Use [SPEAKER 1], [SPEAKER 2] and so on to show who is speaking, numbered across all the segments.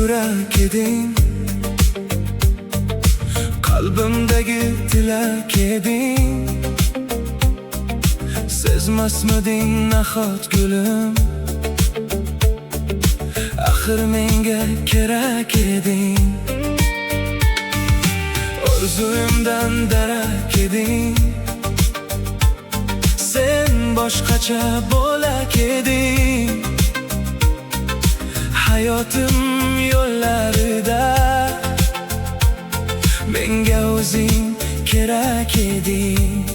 [SPEAKER 1] yurak eding, qalbimdagi tilak eding. Sezmasmiding nahot gulim, axir menga kerak eding. Orzuyimdan darak eding, sen boshqacha bo'lak eding. Hayotim yo'llarida menga o'zing kerak eding.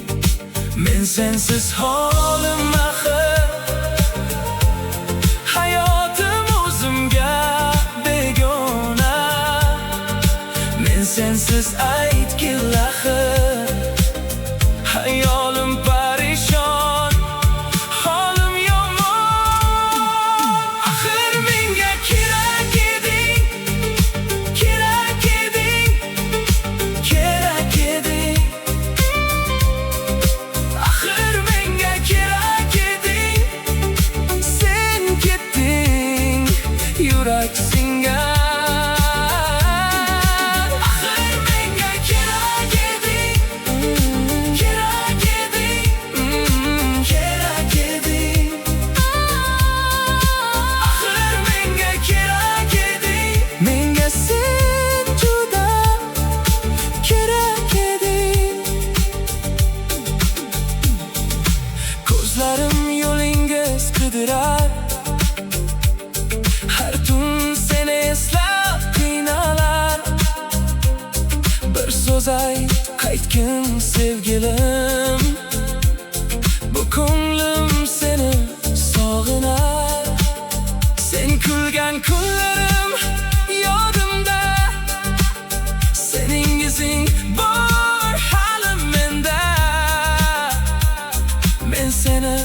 [SPEAKER 1] Men sensiz holim axir, hayotim o'zimga begona. Men sensiz aytgil axir, hayolim parishon, holim yomon. Axir menga kerak eding, kerak eding, kerak eding. Axir menga kerak eding, sen ketding, yurak singan. Ko'zlarim yo'lingiz qidirar, har tun seni eslab qiynalar. Bir so'z ayt, qaytgin sevgilim, bu ko'nglim seni sog'inar. Sen kulgan kunlarim yodimda, sening izing bor halim menda. Men seni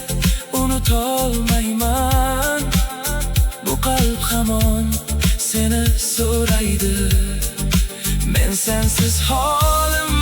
[SPEAKER 1] unutolmayman, bu qalb hamon seni so'raydi. Men sensiz holim